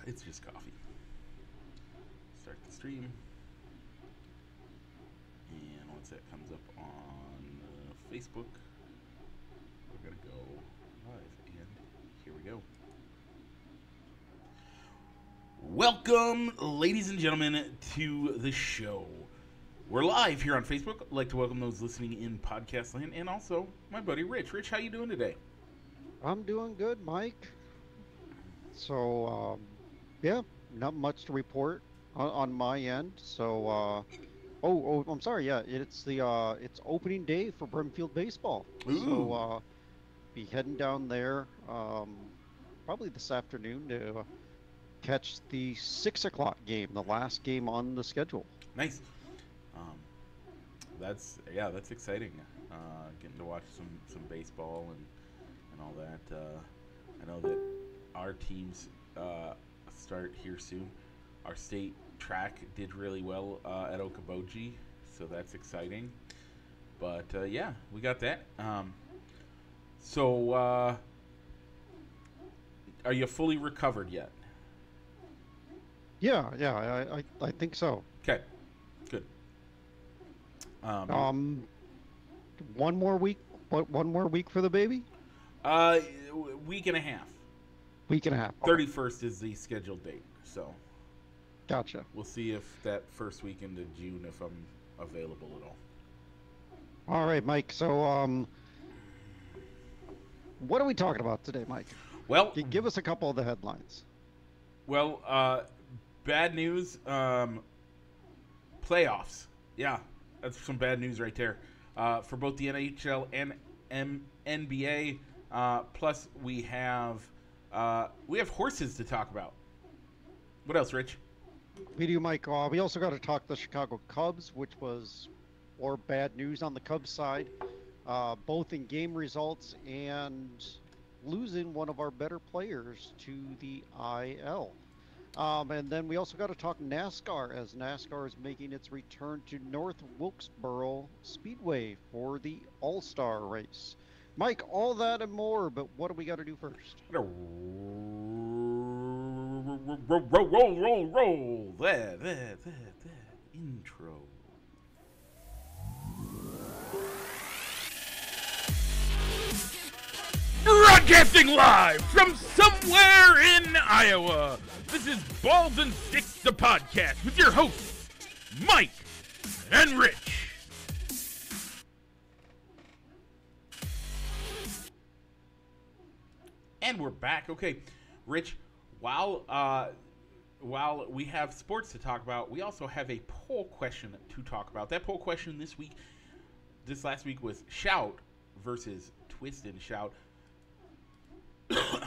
It's just coffee. Start the stream. And once that comes up on Facebook, we're going to go live. And here we go. Welcome, ladies and gentlemen, to the show. We're live here on Facebook. I'd like to welcome those listening in podcast land, and also my buddy Rich. Rich, how you doing today? I'm doing good, Mike. So, yeah, not much to report on my end. So, I'm sorry. Yeah, it's opening day for Brimfield baseball. So, Ooh, be heading down there, probably this afternoon to catch the 6 o'clock game, the last game on the schedule. nice. Um, that's exciting. Getting to watch some baseball and all that. I know that our teams start here soon. Our state track did really well at Okoboji, so that's exciting. But yeah, we got that. So, are you fully recovered yet? Yeah, I think so. Okay, good. Um, Um, one more week. What? One more week for the baby? uh, Week and a half. Week and a half. Okay, 31st is the scheduled date, so gotcha. we'll see if that first weekend of June if I'm available at all. All right, Mike. So, what are we talking about today, Mike? Well, Give us a couple of the headlines. well, bad news. Playoffs. Yeah, that's some bad news right there for both the NHL and NBA. Plus, we have horses to talk about. What else, Rich? We do, Mike. We also got to talk the Chicago Cubs, which was more bad news on the Cubs side, both in game results and losing one of our better players to the IL. And then we also got to talk NASCAR, as NASCAR is making its return to North Wilkesboro Speedway for the All-Star race. Mike, all that and more, but what do we got to do first? Roll that intro. Broadcasting live from somewhere in Iowa. This is Balls and Sticks, the podcast, with your hosts, Mike and Rich. And we're back. Okay, Rich, while we have sports to talk about, we also have a poll question to talk about. That poll question this last week was shout versus twist and shout.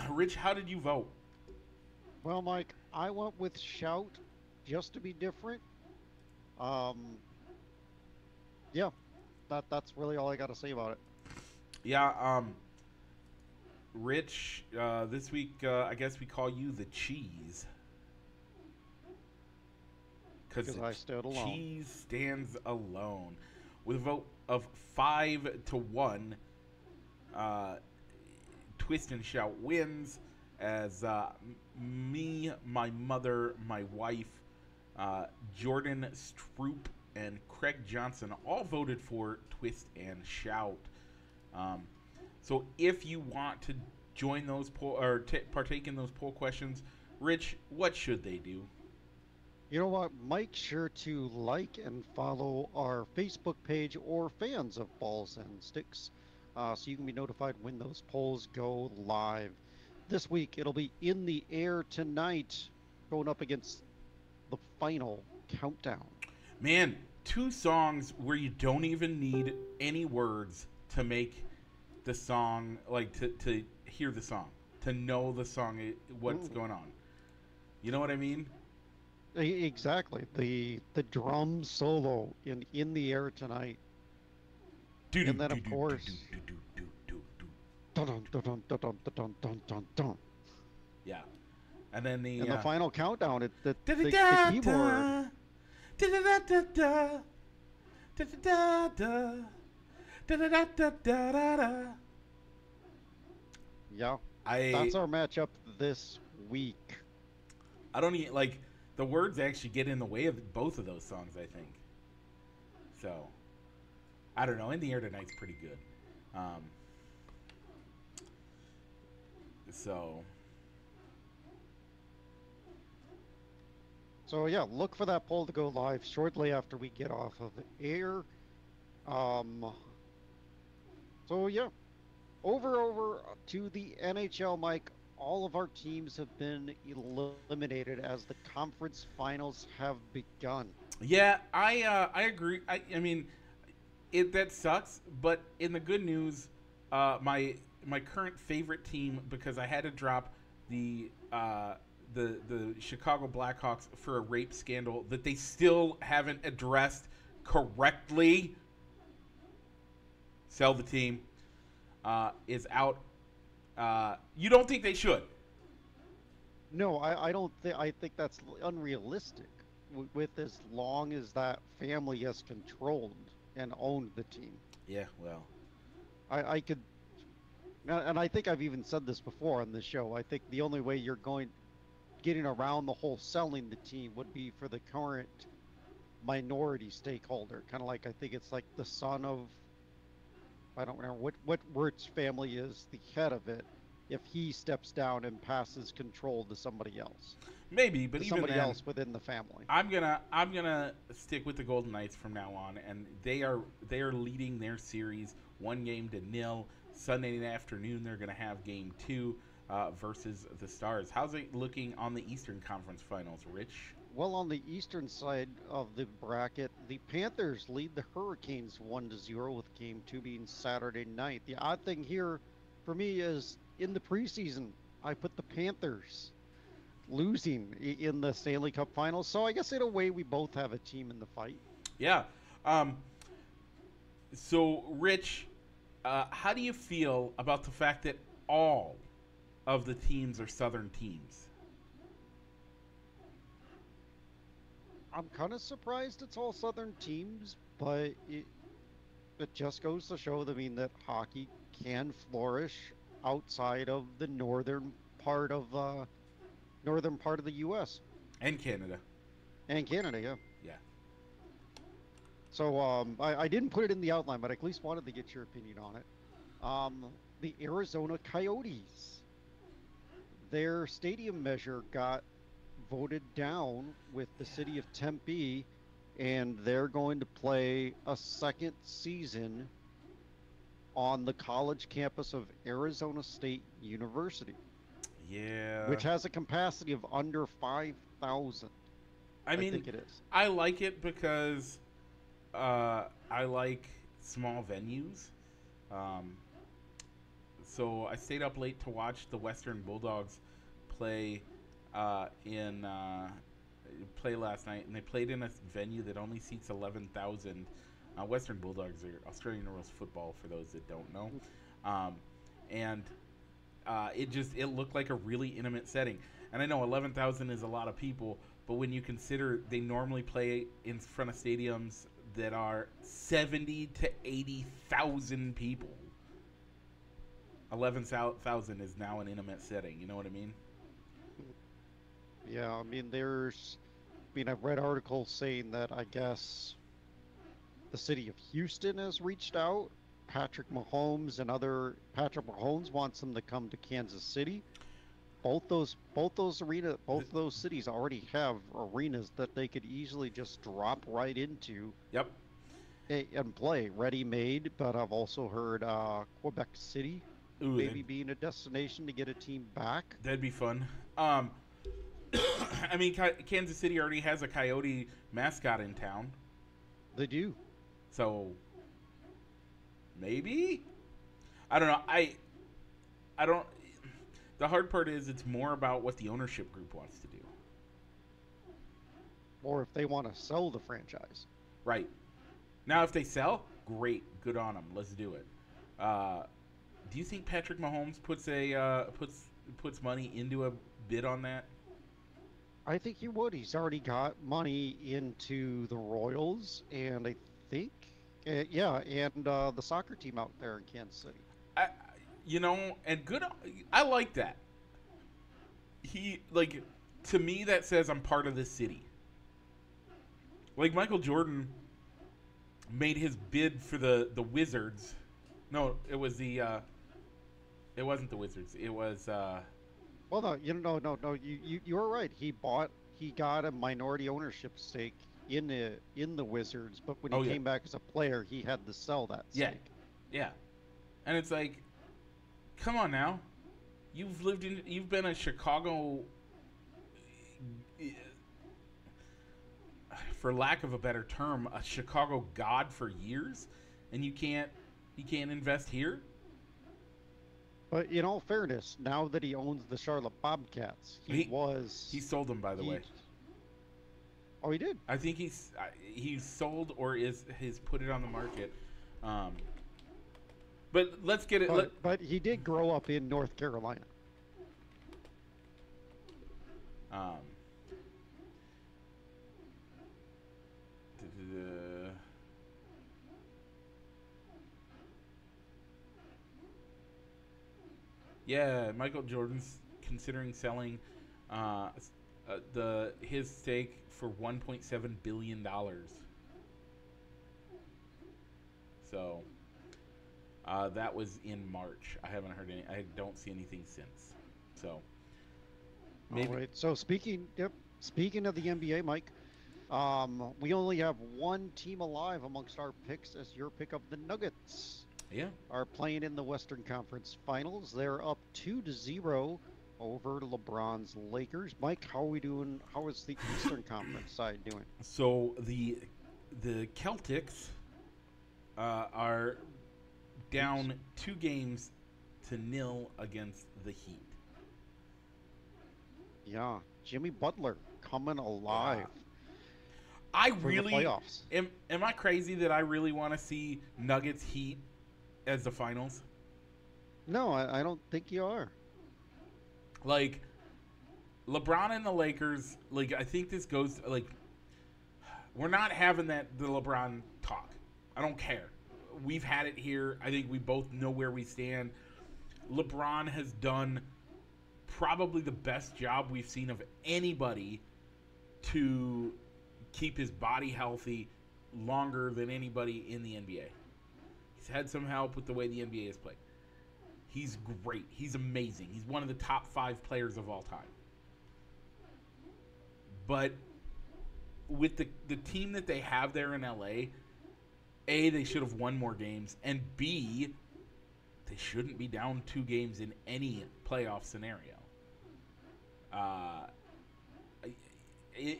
Rich, how did you vote? Well, Mike, I went with shout just to be different. Um, yeah, that's really all I got to say about it. Yeah, Rich, this week I guess we call you the cheese. Because I stood alone. Cheese stands alone. With a vote of 5-1, Twist and Shout wins as me, my mother, my wife, Jordan Stroop, and Craig Johnson all voted for Twist and Shout. So if you want to join those poll or partake in those poll questions, Rich, what should they do? You know what? Make sure to like and follow our Facebook page or fans of Balls and Sticks so you can be notified when those polls go live. This week, it'll be in the air tonight, going up against the final countdown. Man, 2 songs where you don't even need any words to make the song, like to hear the song, to know the song, what's going on. You know what I mean? Exactly. The drum solo in the air tonight. And then, of course, dun dun dun dun dun dun dun dun dun. Yeah. And then And the final countdown, the da-da-da-da, keyboard. da-da-da-da-da, da-da-da-da, da-da-da-da-da-da. Yeah. I That's our matchup this week. I don't even like the words actually get in the way of both of those songs. I think. So, I don't know. In the Air Tonight's pretty good. So. So yeah, look for that poll to go live shortly after we get off of air. So yeah, over to the NHL, Mike. All of our teams have been eliminated as the conference finals have begun. Yeah, I agree. I mean, that sucks. But in the good news, my current favorite team, because I had to drop the the Chicago Blackhawks for a rape scandal that they still haven't addressed correctly. Sell the team is out. You don't think they should? No, I don't think. I think that's unrealistic. With as long as that family has controlled and owned the team. Yeah, well, I could, and I think I've even said this before on this show. I think the only way you're getting around the whole selling the team would be for the current minority stakeholder. Kind of like, I think it's like the son of, I don't remember what Wirtz family is the head of it. If he steps down and passes control to somebody else, maybe, but to even somebody then, else within the family. I'm gonna stick with the Golden Knights from now on, and they are leading their series 1-0. Sunday afternoon, they're gonna have Game 2 versus the Stars. How's it looking on the Eastern Conference Finals, Rich? Well, on the eastern side of the bracket, the Panthers lead the Hurricanes 1-0 with Game 2 being Saturday night. The odd thing here for me is in the preseason, I put the Panthers losing in the Stanley Cup Finals. So I guess in a way we both have a team in the fight. Yeah. So, Rich, how do you feel about the fact that all of the teams are Southern teams? I'm kind of surprised it's all Southern teams, but it just goes to show, that hockey can flourish outside of the northern part of the U.S. And Canada. And Canada, yeah. Yeah. So I didn't put it in the outline, but I at least wanted to get your opinion on it. The Arizona Coyotes, their stadium measure got voted down with the city of Tempe, and they're going to play a second season on the college campus of Arizona State University. Yeah. Which has a capacity of under 5,000. I mean, think it is. I like it because I like small venues. So I stayed up late to watch the Western Bulldogs play play last night, and they played in a venue that only seats 11,000. Western Bulldogs are Australian rules football, for those that don't know, and it looked like a really intimate setting. And I know 11,000 is a lot of people, but when you consider they normally play in front of stadiums that are 70 to 80,000 people, 11,000 is now an intimate setting. You know what I mean? Yeah, I've read articles saying that I guess the city of Houston has reached out. Patrick Mahomes wants them to come to Kansas City. Both those cities already have arenas that they could easily just drop right into. Yep. And play ready-made. But I've also heard Quebec City maybe being a destination to get a team back. That'd be fun. I mean, Kansas City already has a Coyote mascot in town. They do. So maybe? I don't know. I don't. The hard part is it's more about what the ownership group wants to do. Or if they want to sell the franchise. Right. Now, if they sell, great. Good on them. Let's do it. Do you think Patrick Mahomes puts money into a bid on that? I think he would. He's already got money into the Royals, and I think, and the soccer team out there in Kansas City. And good. I like that. to me, that says I'm part of this city. Like Michael Jordan made his bid for the Wizards. No, it was it wasn't the Wizards. It was Well, no, no. You were right. He got a minority ownership stake in the Wizards, but when he came back as a player, he had to sell that stake. Yeah. And it's like, come on now. You've been a Chicago, for lack of a better term, a Chicago god for years, and you can't invest here. But in all fairness, now that he owns the Charlotte Bobcats, he sold them, by the way. Oh, he did. I think he's sold or he's put it on the market. But let's get it. But he did grow up in North Carolina. Yeah, Michael Jordan's considering selling his stake for $1.7 billion. So that was in March. I haven't heard any. I don't see anything since. So maybe. All right. So speaking of the NBA, Mike, we only have one team alive amongst our picks as your pick of the Nuggets. Yeah. Are playing in the Western Conference Finals. They're up 2-0 over LeBron's Lakers. Mike, how are we doing? How is the Eastern Conference side doing? So the Celtics are down 2-0 against the Heat. Yeah, Jimmy Butler coming alive. I really am I crazy that I really want to see Nuggets Heat as the finals? No, I don't think you are. Like, LeBron and the Lakers, like, I think this goes, like, we're not having the LeBron talk. I don't care. We've had it here. I think we both know where we stand. LeBron has done probably the best job we've seen of anybody to keep his body healthy longer than anybody in the NBA. He's had some help with the way the NBA is played. He's great. He's amazing. He's one of the top 5 players of all time. But with the team that they have there in LA, A, they should have won more games, and B, they shouldn't be down 2 games in any playoff scenario.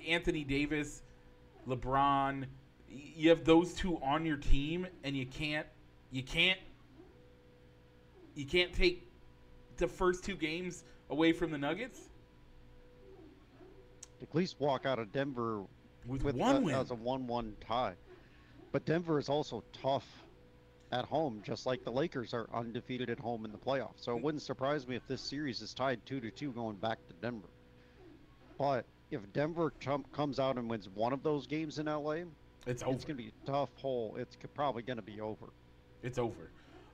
Anthony Davis, LeBron, you have those two on your team, and you can't take the first 2 games away from the Nuggets. At least walk out of Denver with one win as a 1-1 tie. But Denver is also tough at home, just like the Lakers are undefeated at home in the playoffs. So it wouldn't surprise me if this series is tied 2-2 going back to Denver. But if Denver comes out and wins one of those games in LA, it's over. It's going to be a tough hole. It's probably going to be over. It's over.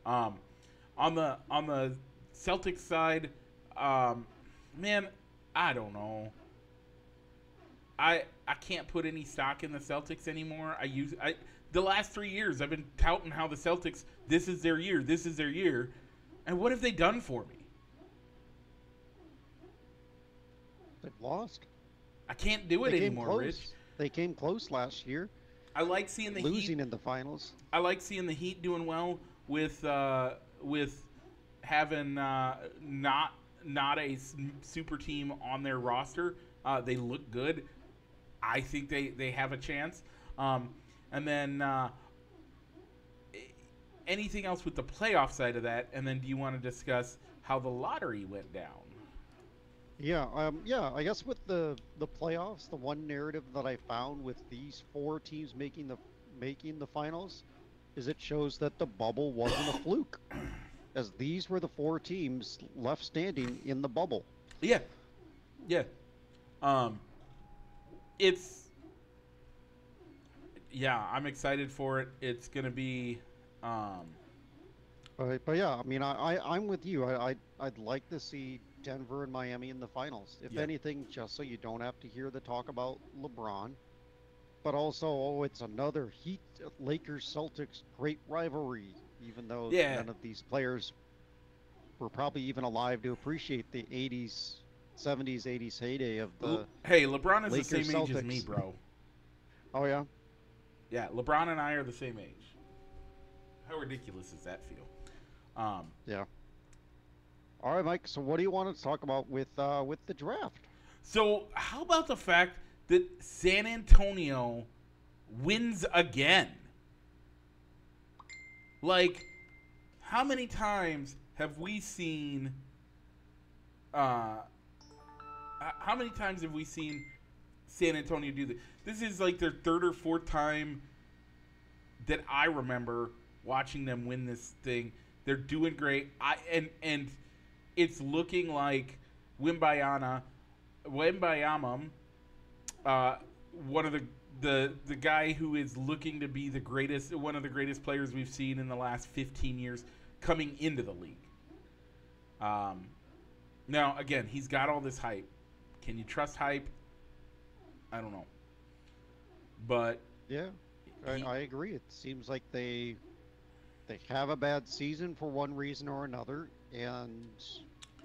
On the Celtics side, man, I don't know. I can't put any stock in the Celtics anymore. The last 3 years I've been touting how the Celtics, this is their year, and what have they done for me? They've lost. I can't do it anymore, Rich. They came close last year. I like seeing the losing in the finals. I like seeing the Heat doing well with having not a super team on their roster. They look good. I think they have a chance. And then anything else with the playoff side of that? And then do you want to discuss how the lottery went down? Yeah, I guess with the playoffs, the one narrative that I found with these 4 teams making the finals is it shows that the bubble wasn't a fluke, as these were the 4 teams left standing in the bubble. Yeah. I'm excited for it. It's gonna be. But yeah, I mean, I'm with you. I'd like to see Denver and Miami in the finals. If Yeah. anything, just so you don't have to hear the talk about LeBron, but also, oh, it's another Heat Lakers Celtics great rivalry, even though Yeah. none of these players were probably even alive to appreciate the 80s, 70s, 80s heyday of the Hey, LeBron is the Lakers same age as me, Celtics. bro. Oh, yeah? Yeah, LeBron and I are the same age. How ridiculous does that feel? Um, Yeah. All right, Mike. So, what do you want to talk about with the draft? so, how about the fact that San Antonio wins again? Like, how many times have we seen? How many times have we seen San Antonio do this? This is like their third or fourth time that I remember watching them win this thing. They're doing great. And it's looking like Wimbayama, one of the guy who is looking to be the greatest, one of the greatest players we've seen in the last 15 years, coming into the league. Now again, he's got all this hype. Can you trust hype? I don't know. But Yeah, I agree. It seems like they have a bad season for one reason or another, and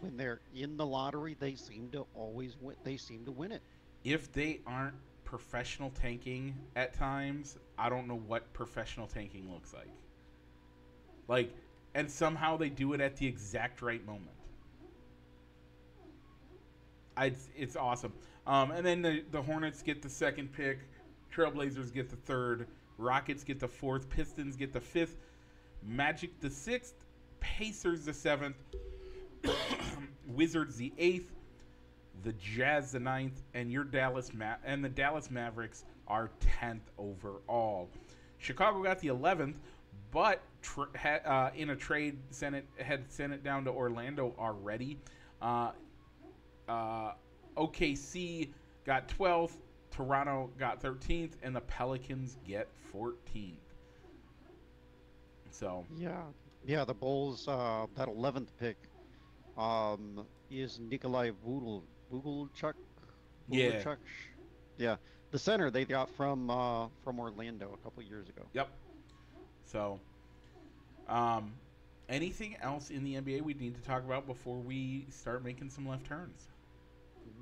when they're in the lottery, they seem to always win. They seem to win it. if they aren't professional tanking at times, I don't know what professional tanking looks like. Like, and somehow they do it at the exact right moment. It's awesome. And then the Hornets get the second pick, Trailblazers get the third, Rockets get the fourth, Pistons get the fifth, Magic the sixth, Pacers the seventh, Wizards the eighth, the Jazz the ninth, and the Dallas Mavericks are 10th overall. Chicago got the 11th, but in a trade had sent it down to Orlando already. OKC got 12th, Toronto got 13th, and the Pelicans get 14th. So Yeah, the Bulls that 11th pick is Nikolai Vugelchuk. Yeah. Yeah, the center they got from Orlando a couple years ago. Yep. So, anything else in the NBA we need to talk about before we start making some left turns?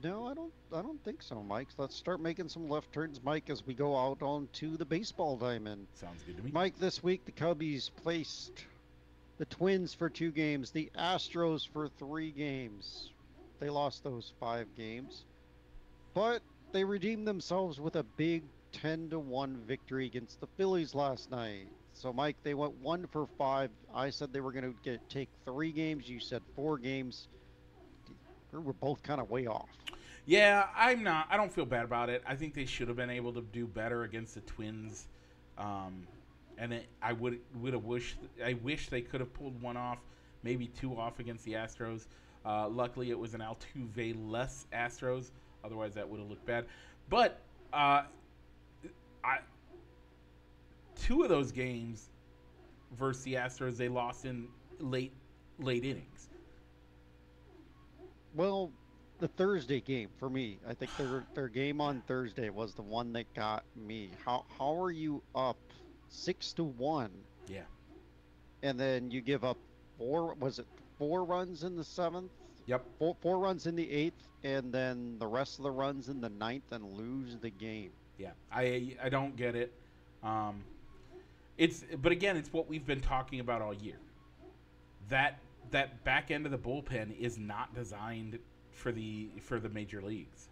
No, I don't think so, Mike. Let's start making some left turns, Mike, as we go out onto the baseball diamond. Sounds good to me. Mike, this week the Cubbies placed the Twins for 2 games, the Astros for 3 games. They lost those 5 games, but they redeemed themselves with a big 10-1 victory against the Phillies last night. So, Mike, they went 1 for 5. I said they were going to take 3 games. You said 4 games. We're both kind of way off. Yeah, I'm not. I don't feel bad about it. I think they should have been able to do better against the Twins, I would have wished. I wish they could have pulled 1 off, maybe 2 off against the Astros. Luckily, it was an Altuve-less Astros. Otherwise, that would have looked bad. But 2 of those games versus the Astros, they lost in late innings. Well, the Thursday game for me, I think their game on Thursday was the one that got me. How are you up 6-1? Yeah. And then you give up 4 runs in the 7th? Yep. 4 runs in the 8th, and then the rest of the runs in the 9th and lose the game. Yeah. I don't get it. But again, it's what we've been talking about all year. That back end of the bullpen is not designed for the major leagues.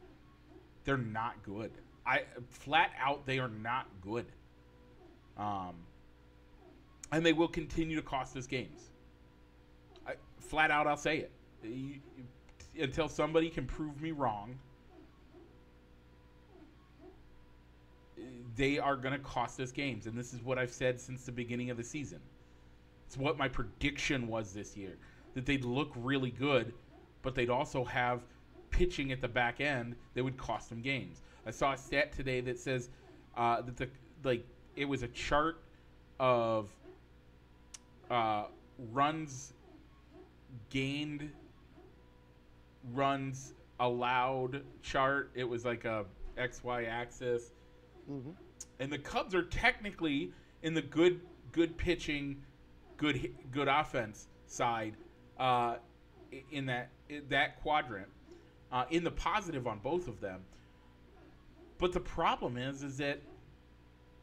They're not good. Flat out, they are not good. And they will continue to cost us games. Flat out, I'll say it. Until somebody can prove me wrong, they are going to cost us games. And this is what I've said since the beginning of the season. It's what my prediction was this year. That they'd look really good, but they'd also have pitching at the back end that would cost them games. I saw a stat today that says that it was a chart of runs gained runs allowed chart. It was like a XY axis. Mm-hmm. And the Cubs are technically in the good pitching, good offense side in that quadrant, in the positive on both of them. But the problem is that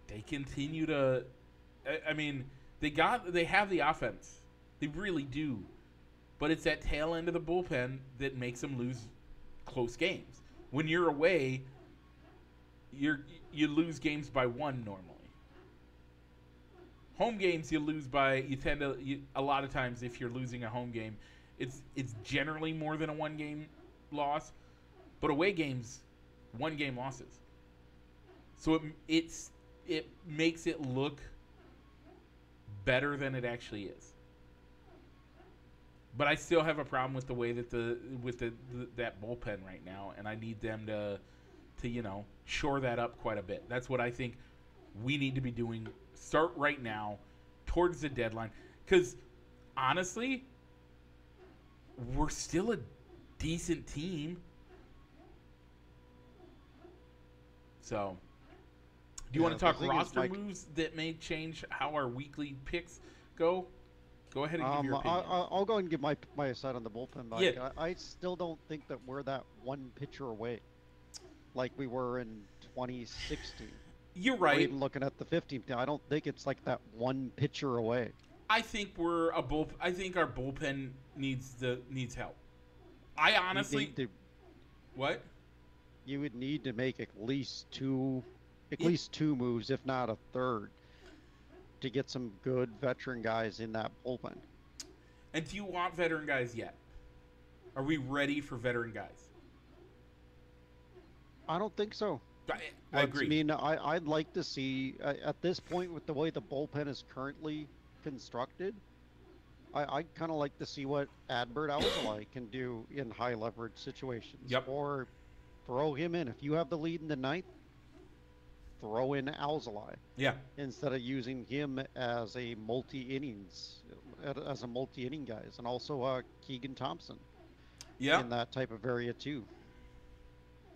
they continue to. I mean, they have the offense, they really do, but it's that tail end of the bullpen that makes them lose close games. When you're away, you lose games by one normally. Home games you lose by a lot of times if you're losing a home game, it's generally more than a one game loss, but away games, one game losses. So it makes it look better than it actually is. But I still have a problem with the way that that bullpen right now, and I need them to shore that up quite a bit. That's what I think we need to be doing. Start right now, towards the deadline, because honestly, we're still a decent team. So, do you want to talk roster moves that may change how our weekly picks go? Go ahead and give your opinion. I'll go and give my side on the bullpen. But yeah. I still don't think that we're that one pitcher away like we were in 2016. You're right. Or even looking at the 15th, I don't think it's like that one pitcher away. I think I think our bullpen needs help. I honestly. What? You would need to make at least two moves, if not a third, to get some good veteran guys in that bullpen. And do you want veteran guys yet? Are we ready for veteran guys? I don't think so. I agree. I mean, I'd like to see, at this point, with the way the bullpen is currently constructed, I'd kind of like to see what Adbert Alzolay can do in high leverage situations. Yep. Or throw him in. If you have the lead in the ninth, throw in Alzolay. Yeah. Instead of using him as a multi-inning guys. And also Keegan Thompson. Yeah. In that type of area too.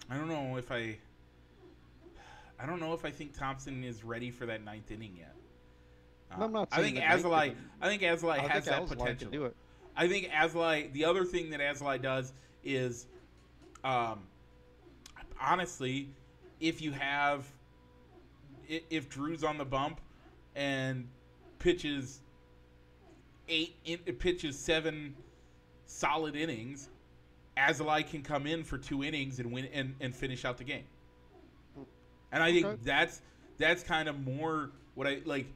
I don't know if I think Thompson is ready for that ninth inning yet. I'm not I think Alzolay has that potential. Can do it. I think Alzolay. The other thing that Alzolay does is, honestly, if Drew's on the bump and pitches 7 solid innings, Alzolay can come in for 2 innings and win and finish out the game. And I think that's kind of more what I like.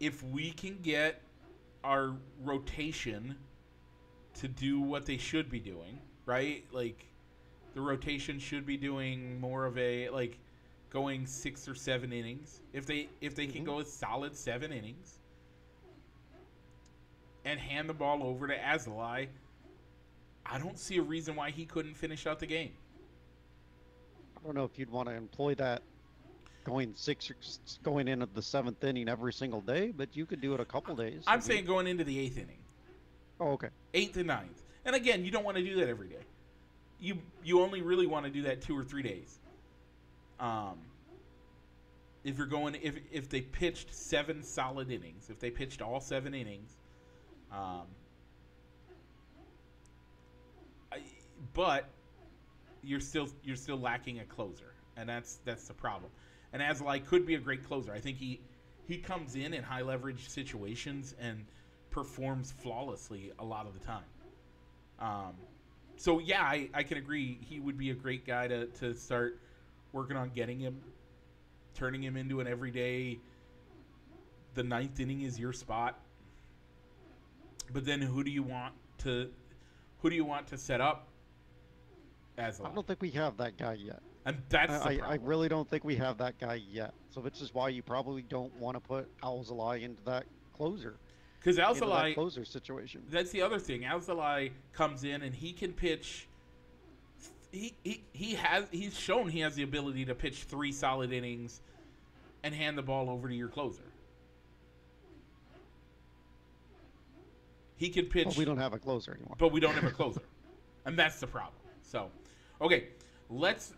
If we can get our rotation to do what they should be doing, right? Like, the rotation should be doing more of a, like, going 6 or 7 innings. If they can go a solid 7 innings and hand the ball over to Alzolay, I don't see a reason why he couldn't finish out the game. I don't know if you'd want to employ that going into the 7th inning every single day, but you could do it a couple days. I'm saying going into the 8th inning. Oh, okay. 8th and 9th. And again, you don't want to do that every day. You only really want to do that 2 or 3 days. If you're going, if they pitched 7 solid innings, if they pitched all 7 innings, but you're still lacking a closer, and that's the problem. And Alzolay could be a great closer. I think he comes in high leverage situations and performs flawlessly a lot of the time. So yeah, I can agree he would be a great guy to start working on getting him, turning him into an everyday. The 9th inning is your spot. But then who do you want to set up Alzolay? I don't think we have that guy yet. And that's the problem. I really don't think we have that guy yet. So which is why you probably don't want to put Alzolay into that closer. Because Alzolay closer situation. That's the other thing. Alzolay comes in and he can pitch. He's shown he has the ability to pitch 3 solid innings and hand the ball over to your closer. He can pitch. But we don't have a closer anymore. But we don't have a closer. and that's the problem. So, okay, let's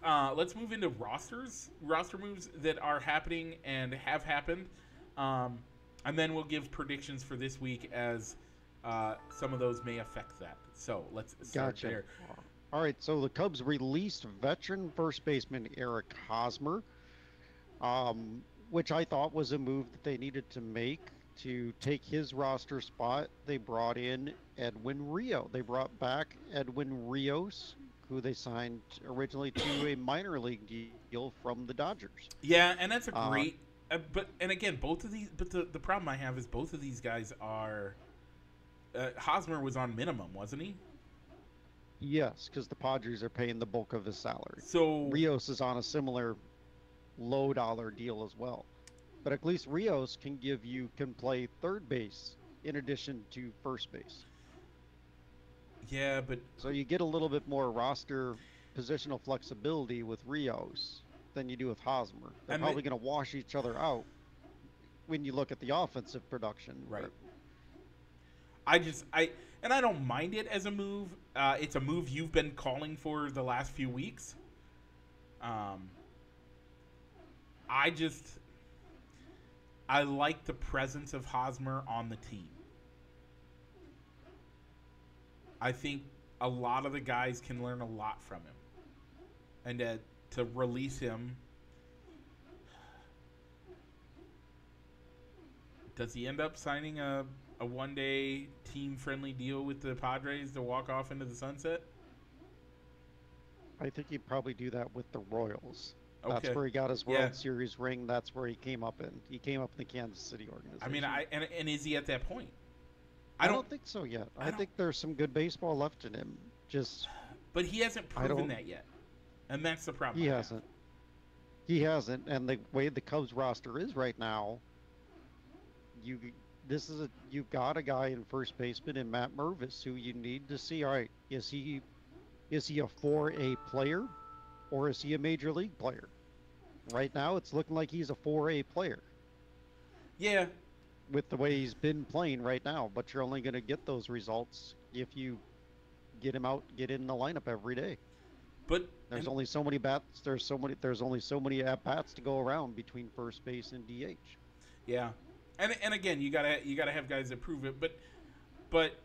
move into roster moves that are happening and have happened, and then we'll give predictions for this week as some of those may affect that. So let's start Gotcha. there. All right, so the Cubs released veteran first baseman Eric Hosmer, which I thought was a move that they needed to make to take his roster spot. They brought in Edwin Rio. They brought back Edwin Rios, who they signed originally to a minor league deal from the Dodgers. Yeah, and that's a Uh, great. But and again, both of these. But the problem I have is both of these guys are. Hosmer was on minimum, wasn't he? yes, because the Padres are paying the bulk of his salary. So Rios is on a similar low dollar deal as well. But at least Rios can play third base in addition to first base. yeah, but So you get a little bit more roster positional flexibility with Rios than you do with Hosmer. They're and probably going to wash each other out when you look at the offensive production. right. I don't mind it as a move. It's a move you've been calling for the last few weeks. I just I like the presence of Hosmer on the team. I think a lot of the guys can learn a lot from him, and to release him, does he end up signing a one-day team-friendly deal with the Padres to walk off into the sunset? I think he'd probably do that with the Royals. That's Okay. where he got his Yeah. World Series ring. That's where he came up in. He came up in the Kansas City organization. I mean, and is he at that point? I don't think so yet. I don't- think there's some good baseball left in him. Just But he hasn't I proven don't- that yet, and that's the problem. he I have. hasn't. He hasn't. And the way the Cubs roster is right now, you've got a guy in first baseman in Matt Mervis who you need to see. All right, is he a 4A player, or is he a major league player? Right now, it's looking like he's a 4A player Yeah, with the way he's been playing right now. But you're only going to get those results if you get him out, get in the lineup every day. but There's only so many bats. There's only so many at bats to go around between first base and DH. yeah, and again, you gotta have guys that prove it. But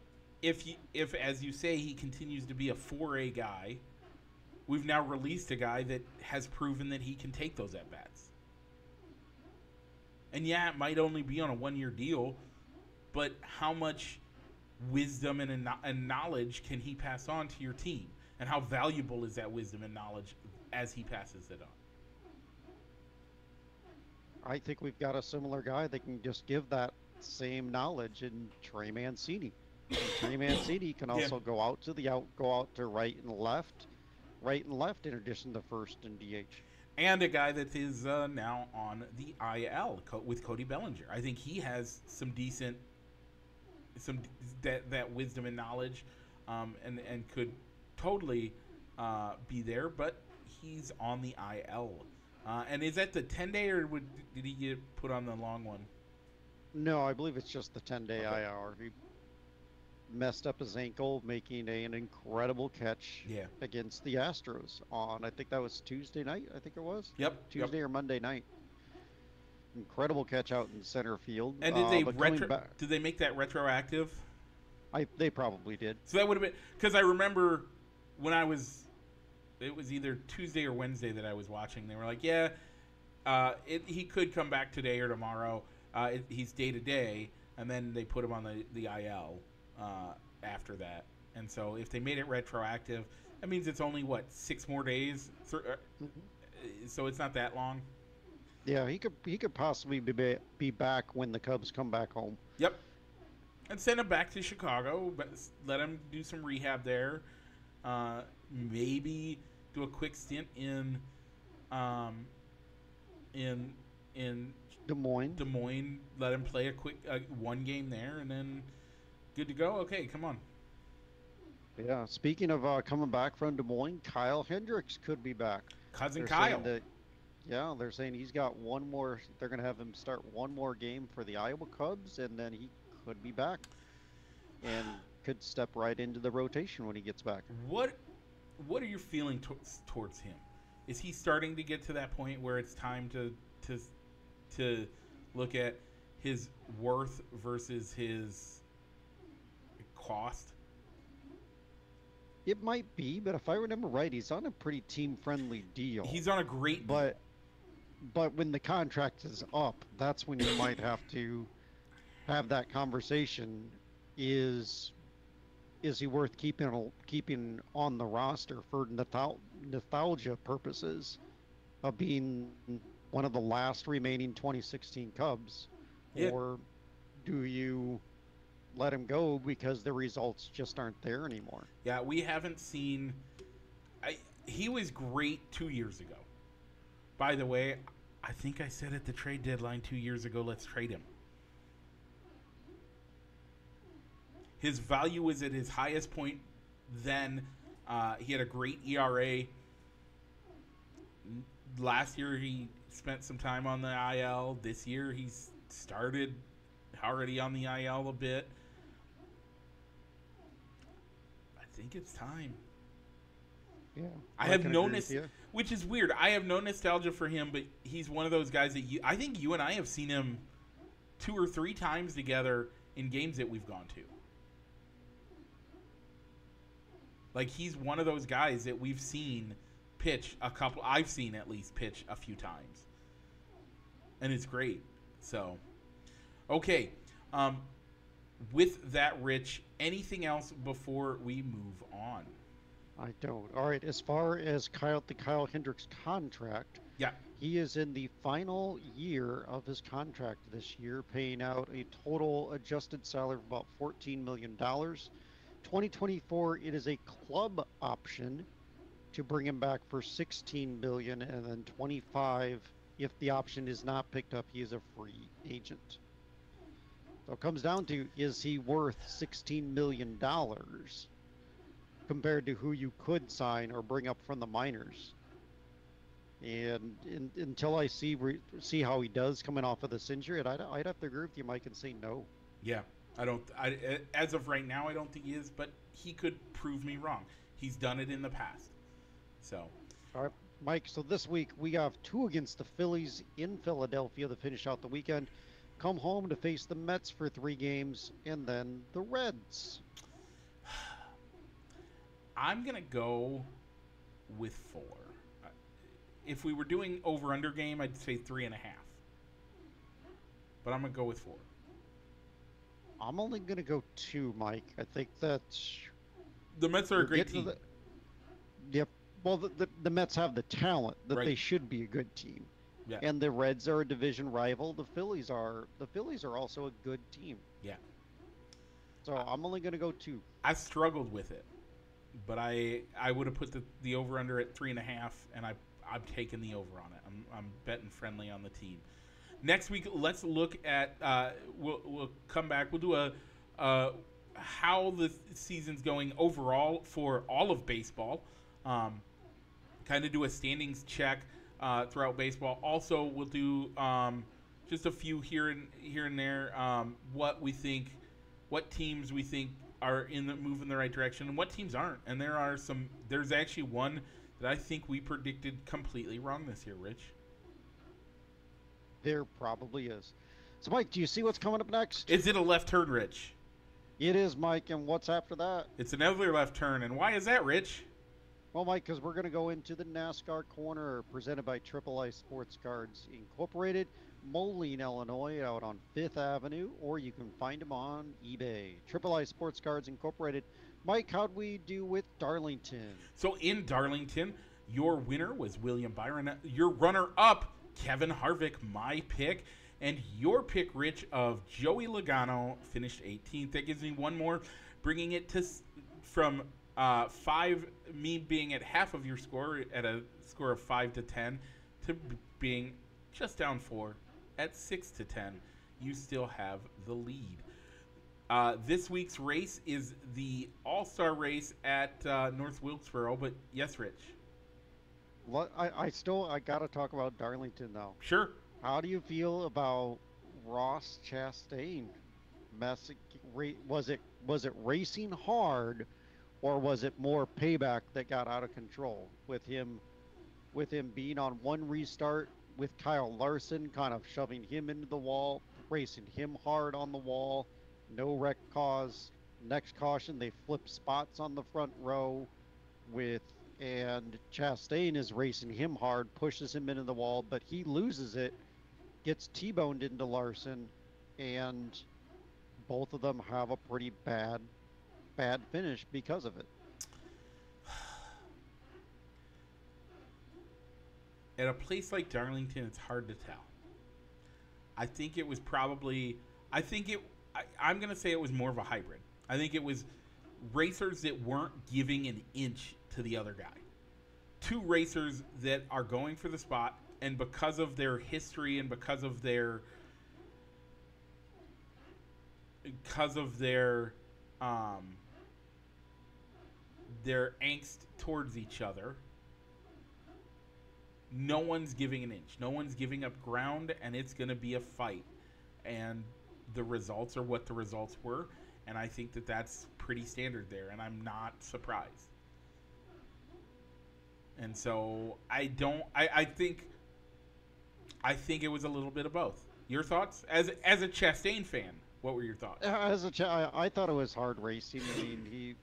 if as you say he continues to be a 4A guy, we've now released a guy that has proven that he can take those at bats. And yeah, it might only be on a 1-year deal, but how much wisdom and knowledge can he pass on to your team? And how valuable is that wisdom and knowledge as he passes it on? I think we've got a similar guy that can just give that same knowledge in Trey Mancini. And Trey Mancini can also go out to right and left in addition to first and DH. And a guy that is now on the IL with Cody Bellinger. I think he has some decent, that wisdom and knowledge, and could totally be there. But he's on the IL. And is that the 10-day or did he get put on the long one? No, I believe it's just the 10-day Okay. IR. He messed up his ankle making an incredible catch Yeah. against the Astros on, I think that was Tuesday night, I think it was. Yep. Tuesday or Monday night. Incredible catch out in center field. And did they but coming back, did they make that retroactive? they probably did. So that would have been because I remember when it was either Tuesday or Wednesday that I was watching. They were like, yeah, he could come back today or tomorrow. He's day to day, and then they put him on the IL after that. And so if they made it retroactive, that means it's only 6 more days. So it's not that long. Yeah, he could possibly be back when the Cubs come back home. Yep. And send him back to Chicago, but let him do some rehab there. Maybe do a quick stint in Des Moines. Des Moines. Let him play a quick one game there, and then good to go. Okay, come on. Yeah. Speaking of coming back from Des Moines, Kyle Hendricks could be back. Cousin They're Kyle. saying that, yeah, they're saying he's got one more. They're going to have him start one more game for the Iowa Cubs, and then he could be back. And could step right into the rotation when he gets back. What What are you feeling towards him? Is he starting to get to that point where it's time to to look at his worth versus his cost? It might be, but if I remember right, he's on a pretty team-friendly deal. He's on a great deal. But when the contract is up, that's when you might have to have that conversation. Is he worth keeping on the roster for nostalgia purposes of being one of the last remaining 2016 Cubs, Yeah. or do you let him go because the results just aren't there anymore? Yeah, we haven't seen. He was great 2 years ago. By the way, I think I said at the trade deadline 2 years ago, let's trade him. His value was at his highest point then. He had a great ERA. Last year, he spent some time on the IL. This year, he's started already on the IL a bit. I think it's time. Yeah, I have no which is weird. I have no nostalgia for him, but he's one of those guys that I think you and I have seen him 2 or 3 times together in games that we've gone to. Like, he's one of those guys that we've seen pitch a couple. I've seen at least pitch a few times, and it's great. So, okay. With that, Rich, anything else before we move on? I don't. All right, as far as the Kyle Hendricks contract, Yeah. he is in the final year of his contract this year, paying out a total adjusted salary of about $14 million. 2024, it is a club option to bring him back for $16 million, and then 25, if the option is not picked up, he is a free agent. So it comes down to, is he worth $16 million compared to who you could sign or bring up from the minors? And until I see how he does coming off of this injury, I'd have to agree with you, Mike, and say no. Yeah, as of right now, I don't think he is, but he could prove me wrong. He's done it in the past. So, all right, Mike, so this week we have 2 against the Phillies in Philadelphia to finish out the weekend. Come home to face the Mets for 3 games, and then the Reds. I'm going to go with 4. If we were doing over-under game, I'd say 3.5. But I'm going to go with 4. I'm only going to go 2, Mike. I think that's... The Mets are a great team. Yep. Well, the Mets have the talent that Right. they should be a good team. Yeah. And the Reds are a division rival. The Phillies are also a good team. Yeah. So I'm only going to go 2. I struggled with it, but I would have put the over-under at 3.5, and I'm taking the over on it. I'm betting friendly on the team. Next week, let's look at. We'll come back. We'll do a how the season's going overall for all of baseball. Kind of do a standings check throughout baseball. Also, we'll do just a few here and there. What we think, what teams we think are moving in the right direction, and what teams aren't. And there's actually one that I think we predicted completely wrong this year, Rich. There probably is. So, Mike, do you see what's coming up next? Is it a left turn, Rich? It is, Mike, and what's after that? It's another left turn, and why is that, Rich? Well, Mike, because we're going to go into the NASCAR Corner presented by Triple I Sports Cards Incorporated, Moline, Illinois, out on 5th Avenue, or you can find them on eBay. Triple I Sports Cards Incorporated. Mike, how'd we do with Darlington? So in Darlington, your winner was William Byron. Your runner-up, Kevin Harvick, my pick. And your pick, Rich, of Joey Logano, finished 18th. That gives me one more, bringing it to from 5, me being at half of your score, at a score of 5 to 10, to being just down 4 at 6 to 10. You still have the lead. This week's race is the All-Star race at North Wilkesboro, but yes, Rich. What I got to talk about Darlington, though. Sure. How do you feel about Ross Chastain? Was was it racing hard, or was it more payback that got out of control with him being on one restart with Kyle Larson kind of shoving him into the wall, racing him hard on the wall, no wreck cause. Next caution, they flip spots on the front row with and Chastain is racing him hard, pushes him into the wall, but he loses it, gets T-boned into Larson, and both of them have a pretty bad finish because of it. At a place like Darlington, it's hard to tell. I think it was probably. I'm going to say it was more of a hybrid. I think it was racers that weren't giving an inch to the other guy. Two racers that are going for the spot, and because of their history and because of their angst towards each other, no one's giving an inch. No one's giving up ground, and it's going to be a fight. And the results are what the results were, and I think that that's pretty standard there, and I'm not surprised. And so I think it was a little bit of both. Your thoughts? As a Chastain fan, what were your thoughts? I thought it was hard racing. I mean,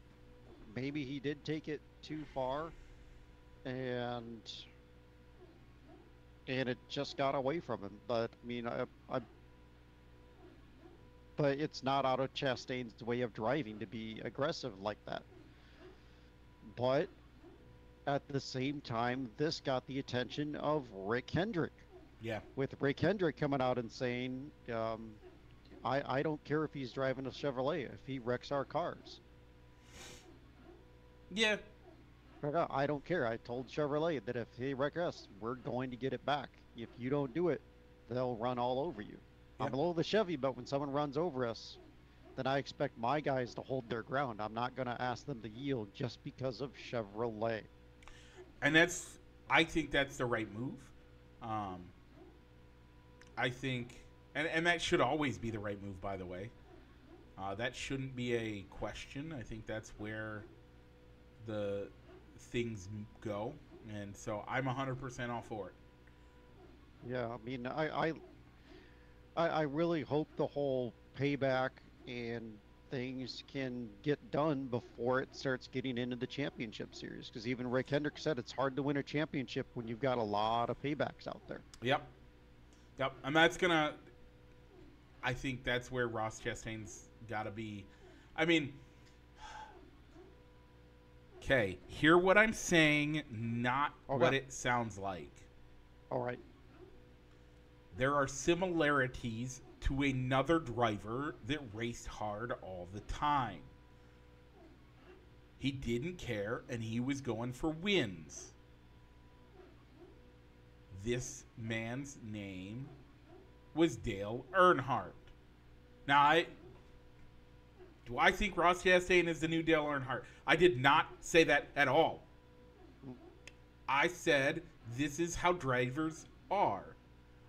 maybe he did take it too far, and it just got away from him. But I mean, but it's not out of Chastain's way of driving to be aggressive like that. But at the same time, this got the attention of Rick Hendrick. Yeah. With Rick Hendrick coming out and saying, I don't care if he's driving a Chevrolet, if he wrecks our cars. Yeah. I don't care. I told Chevrolet that if they wreck us, we're going to get it back. If you don't do it, they'll run all over you. Yeah. I'm below the Chevy, but when someone runs over us, then I expect my guys to hold their ground. I'm not going to ask them to yield just because of Chevrolet. And I think that's the right move. I think, and that should always be the right move, by the way. That shouldn't be a question. I think that's where the things go. And so I'm 100% all for it. Yeah, I mean, I really hope the whole payback and things can get done before it starts getting into the championship series. Because even Rick Hendrick said it's hard to win a championship when you've got a lot of paybacks out there. Yep. And I think that's where Ross Chastain's got to be. I mean, okay, hear what I'm saying, not what it sounds like. All right. There are similarities to another driver that raced hard all the time. He didn't care, and he was going for wins. This man's name was Dale Earnhardt. Now, do I think Ross Chastain is the new Dale Earnhardt? I did not say that at all. I said this is how drivers are.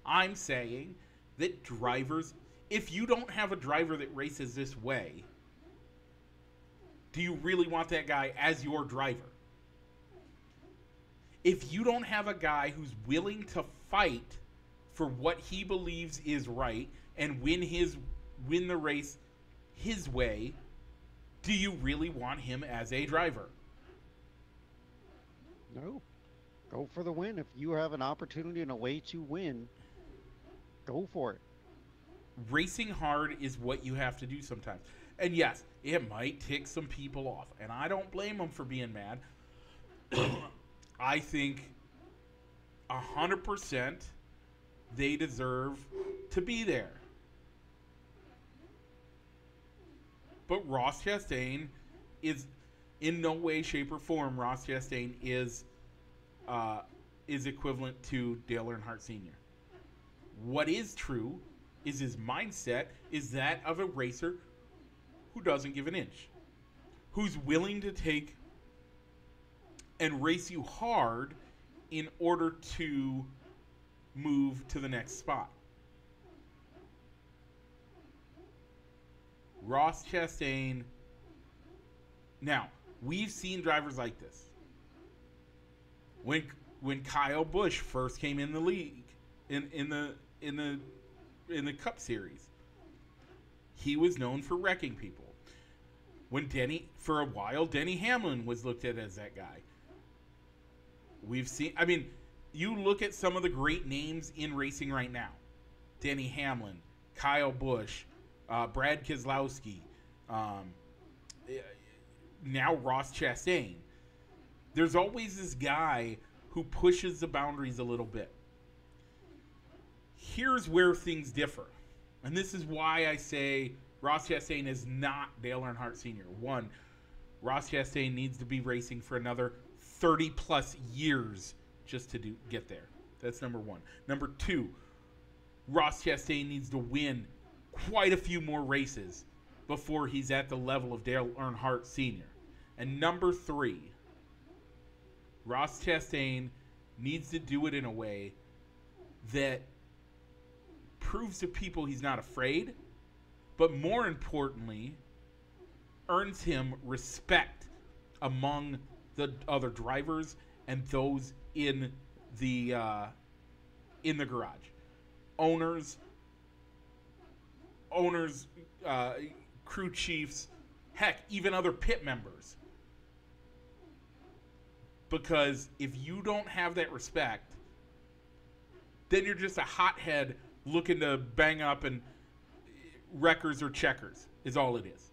I'm saying that drivers, if you don't have a driver that races this way, do you really want that guy as your driver? If you don't have a guy who's willing to fight for what he believes is right and win the race his way, do you really want him as a driver? No. Go for the win. If you have an opportunity and a way to win, go for it. Racing hard is what you have to do sometimes. And yes, it might tick some people off. And I don't blame them for being mad. I think 100% they deserve to be there. But Ross Chastain is in no way, shape, or form. Ross Chastain is equivalent to Dale Earnhardt Sr. What is true is his mindset is that of a racer who doesn't give an inch, who's willing to take and race you hard in order to move to the next spot. Ross Chastain Now, we've seen drivers like this. When Kyle Busch first came in the league, in the Cup Series, he was known for wrecking people. For a while, Denny Hamlin was looked at as that guy. We've seen, I mean, you look at some of the great names in racing right now. Denny Hamlin, Kyle Busch, Brad Keselowski, now Ross Chastain. There's always this guy who pushes the boundaries a little bit. Here's where things differ. And this is why I say Ross Chastain is not Dale Earnhardt Sr. One, Ross Chastain needs to be racing for another 30-plus years just to get there. That's number one. Number two, Ross Chastain needs to win quite a few more races before he's at the level of Dale Earnhardt Sr. And number three, Ross Chastain needs to do it in a way that proves to people he's not afraid, but more importantly, earns him respect among the other drivers and those in the garage. Owners, crew chiefs, heck, even other pit members. Because if you don't have that respect, then you're just a hothead looking to bang up and wreckers or checkers is all it is.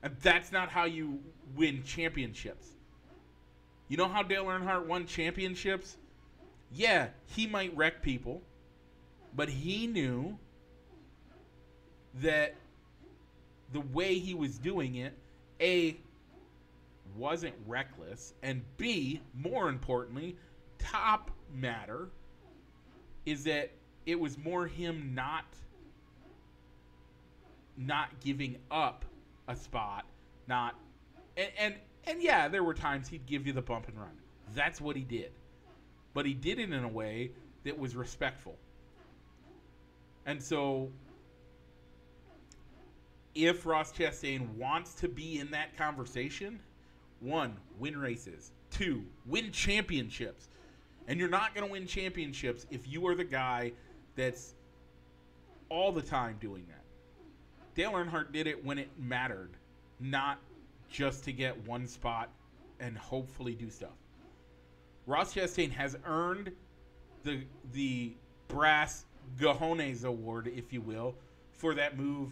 And that's not how you win championships. You know how Dale Earnhardt won championships? Yeah, he might wreck people, but he knew that the way he was doing it, A, wasn't reckless, and B, more importantly, top matter is that it was more him not giving up a spot, and yeah, there were times he'd give you the bump and run. That's what he did. But he did it in a way that was respectful. And so if Ross Chastain wants to be in that conversation, one, win races. Two, win championships. And you're not going to win championships if you are the guy that's all the time doing that. Dale Earnhardt did it when it mattered, not just to get one spot and hopefully do stuff. Ross Chastain has earned the brass Gajones award, if you will, for that move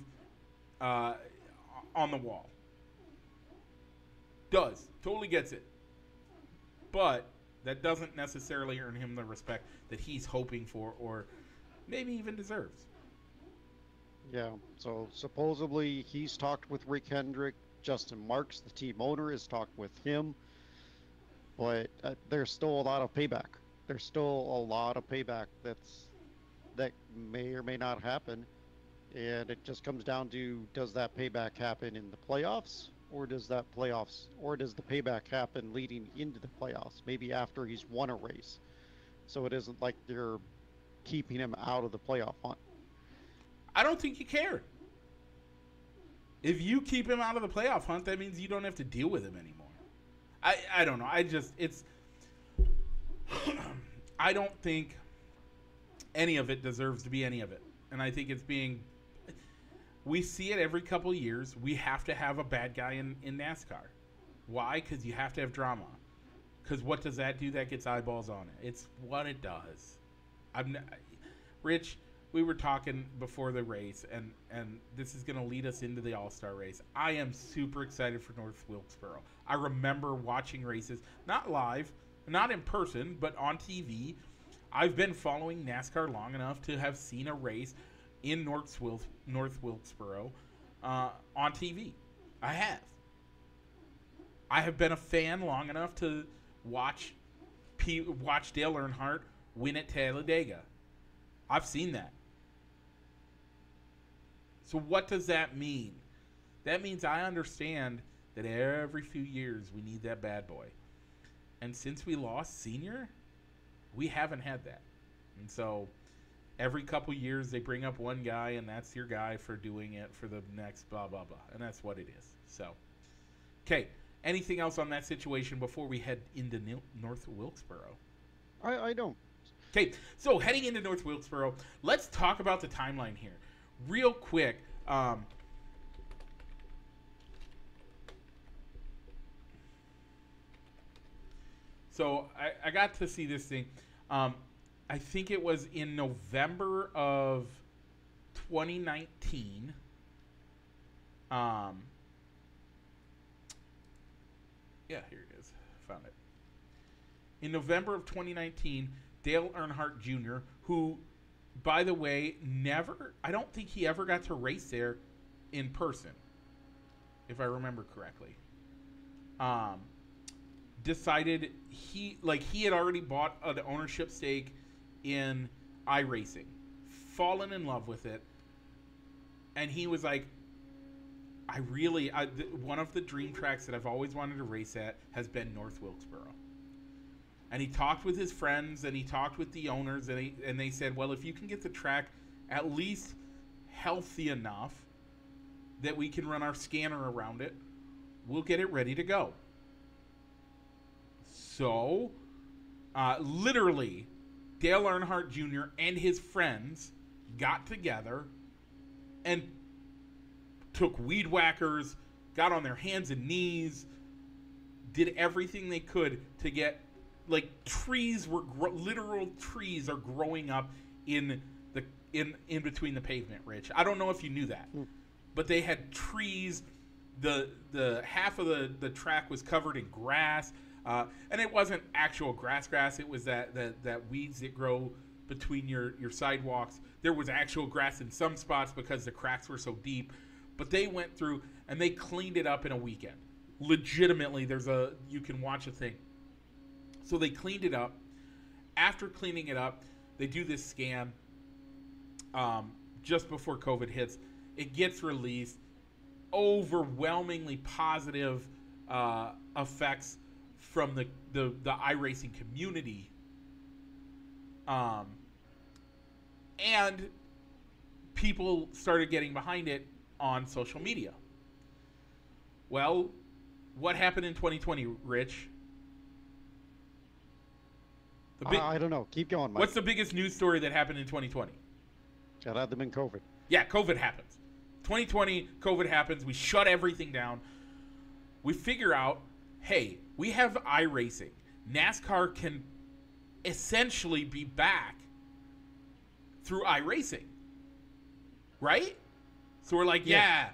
on the wall. Totally gets it. But that doesn't necessarily earn him the respect that he's hoping for or maybe even deserves. Yeah, so supposedly he's talked with Rick Hendrick. Justin Marks, the team owner, has talked with him. But there's still a lot of payback. There's still a lot of payback that may or may not happen. And it just comes down to, does that payback happen in the playoffs? Or does the payback happen leading into the playoffs? Maybe after he's won a race. So it isn't like they're keeping him out of the playoff hunt. I don't think you care. If you keep him out of the playoff hunt, that means you don't have to deal with him anymore. I don't know. I don't think any of it deserves to be any of it. And I think it's being... We see it every couple of years. We have to have a bad guy in NASCAR. Why? Because you have to have drama. Because what does that do? That gets eyeballs on it. It's what it does. Rich, we were talking before the race, and this is going to lead us into the All-Star race. I am super excited for North Wilkesboro. I remember watching races, not live, not in person, but on TV. I've been following NASCAR long enough to have seen a race in North Wilkesboro on TV. I have. I have been a fan long enough to watch Dale Earnhardt win at Talladega. I've seen that. So what does that mean? That means I understand that every few years we need that bad boy. And since we lost Senior, we haven't had that. And so every couple years they bring up one guy, and that's your guy for doing it for the next blah, blah, blah. And that's what it is. So Okay. Anything else on that situation before we head into North Wilkesboro? I don't. Okay, so heading into North Wilkesboro, let's talk about the timeline here. Real quick. So I got to see this thing. I think it was in November of 2019. Yeah, here it is. Found it. In November of 2019, Dale Earnhardt Jr., who, by the way, I don't think he ever got to race there in person, if I remember correctly. Decided he had already bought an ownership stake in iRacing, fallen in love with it, and he was like, one of the dream tracks that I've always wanted to race at has been North Wilkesboro. And he talked with his friends and he talked with the owners, and they said, well, if you can get the track at least healthy enough that we can run our scanner around it, we'll get it ready to go. So, literally, Dale Earnhardt Jr. and his friends got together and took weed whackers, got on their hands and knees, did everything they could to get, literal trees are growing up in between the pavement, Rich. I don't know if you knew that, but they had trees. The half of the track was covered in grass, and it wasn't actual grass. It was that weeds that grow between your sidewalks. There was actual grass in some spots because the cracks were so deep. But they went through and they cleaned it up in a weekend. Legitimately, you can watch a thing. So they cleaned it up. After cleaning it up, they do this scan just before COVID hits. It gets released. Overwhelmingly positive effects from the iRacing community. And people started getting behind it on social media. Well, what happened in 2020, Rich? I don't know. Keep going, Mike. What's the biggest news story that happened in 2020? That had them in COVID. Yeah, COVID happens. 2020, COVID happens. We shut everything down. We figure out, hey, we have iRacing. NASCAR can essentially be back through iRacing. Right? So we're like, yeah.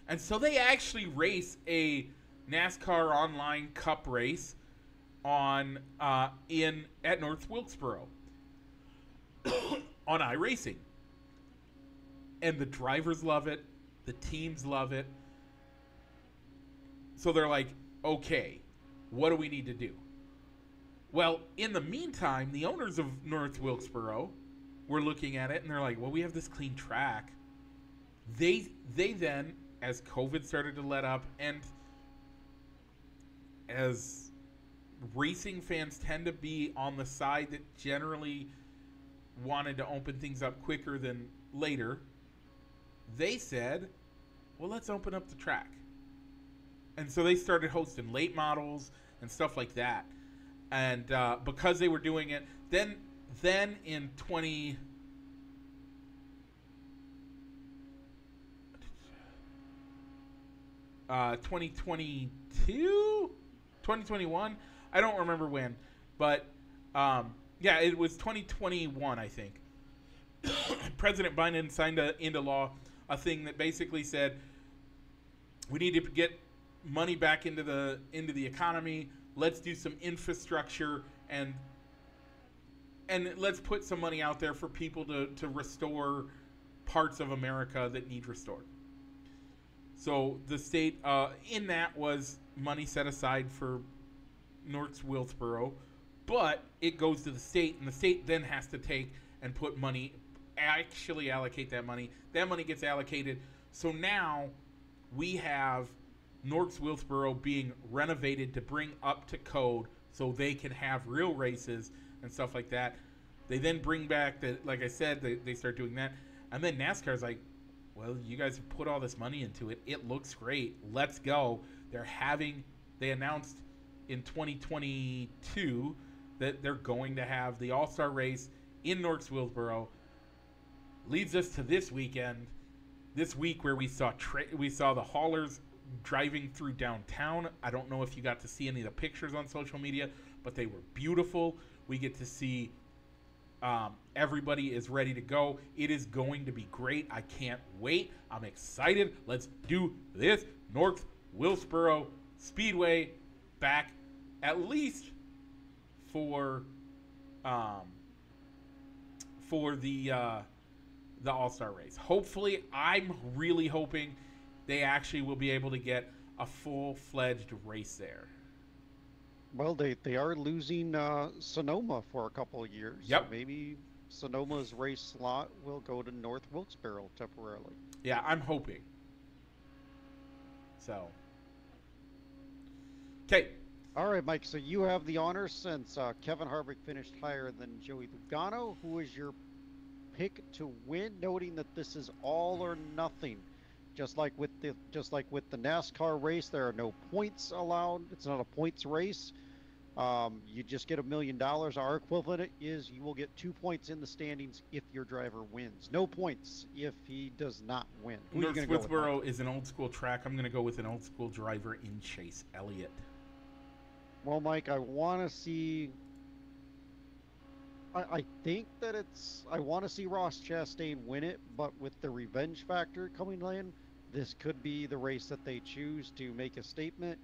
And so they actually race a NASCAR online cup race at North Wilkesboro on iRacing. And the drivers love it. The teams love it. So they're like, okay, what do we need to do? Well, in the meantime, the owners of North Wilkesboro were looking at it and they're like, well, we have this clean track. They then, as COVID started to let up, and as racing fans tend to be on the side that generally wanted to open things up quicker than later, they said, well, let's open up the track. And so they started hosting late models and stuff like that. And because they were doing it, then in 2022, 2021, I don't remember when, but it was 2021, I think. President Biden signed into law a thing that basically said we need to get money back into the economy. Let's do some infrastructure and let's put some money out there for people to restore parts of America that need restored. So the state in that was money set aside for North Wilkesboro, but it goes to the state, and the state then has to take and put money, actually allocate that money. That money gets allocated. So now we have North Wilkesboro being renovated to bring up to code so they can have real races and stuff like that. They then bring back like I said, they start doing that. And then NASCAR's like, well, you guys have put all this money into it. It looks great. Let's go. They announced in 2022 that they're going to have the All-Star race in North Wilkesboro. Leads us to this week where we saw the haulers driving through downtown. I don't know if you got to see any of the pictures on social media, but they were beautiful. We get to see everybody is ready to go. It is going to be great. I can't wait. I'm excited. Let's do this. North Wilkesboro Speedway back at least for the All-Star race. Hopefully, I'm really hoping they actually will be able to get a full-fledged race there. Well, they are losing Sonoma for a couple of years. Yep. So maybe Sonoma's race slot will go to North Wilkesboro temporarily. Yeah, I'm hoping. So. Okay. All right, Mike. So you have the honor since Kevin Harvick finished higher than Joey Logano. Who is your pick to win? Noting that this is all or nothing. Just like with the NASCAR race, there are no points allowed. It's not a points race. You just get $1 million. Our equivalent is you will get 2 points in the standings if your driver wins. No points if he does not win. North Wilkesboro is an old school track. I'm going to go with an old school driver in Chase Elliott. Well, Mike, I want to see. I think that I want to see Ross Chastain win it, but with the revenge factor coming in, this could be the race that they choose to make a statement.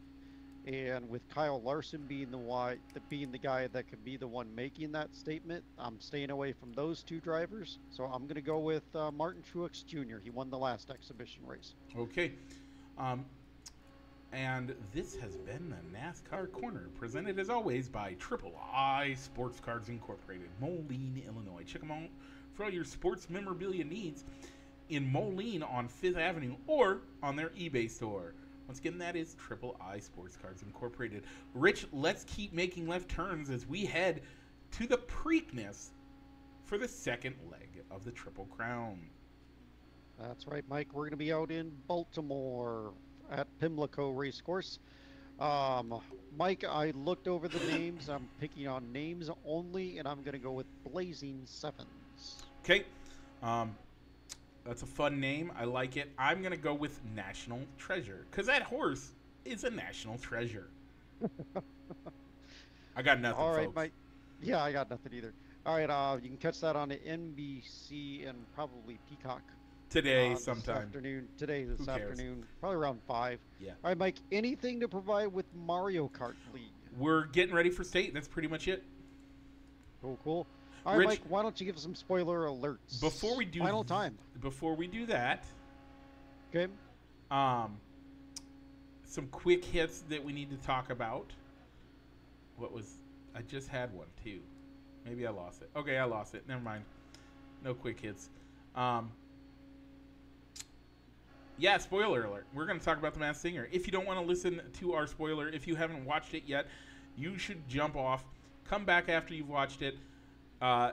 And with Kyle Larson being the guy that could be the one making that statement, I'm staying away from those two drivers. So I'm going to go with Martin Truex Jr. He won the last exhibition race. Okay. And this has been the NASCAR Corner, presented as always by Triple I Sports Cards Incorporated, Moline, Illinois. Check them out for all your sports memorabilia needs in Moline on 5th Avenue or on their eBay store. Once again, that is Triple I Sports Cards Incorporated. Rich, let's keep making left turns as we head to the Preakness for the second leg of the Triple Crown. That's right, Mike. We're going to be out in Baltimore at Pimlico Racecourse. Mike, I looked over the names. I'm picking on names only, and I'm going to go with Blazing Sevens. Okay. That's a fun name. I like it. I'm going to go with National Treasure because that horse is a national treasure. I got nothing, All right, folks. Mike. Yeah, I got nothing either. All right, you can catch that on the NBC and probably Peacock. Today, sometime. This afternoon, probably around 5. Yeah. All right, Mike, anything to provide with Mario Kart League? We're getting ready for state. That's pretty much it. Cool. All right, Rich, Mike, why don't you give some spoiler alerts? Before we do that, okay. Some quick hits that we need to talk about. I just had one too. Maybe I lost it. Okay, I lost it. Never mind. No quick hits. Yeah, spoiler alert. We're going to talk about The Masked Singer. If you don't want to listen to our spoiler, if you haven't watched it yet, you should jump off. Come back after you've watched it.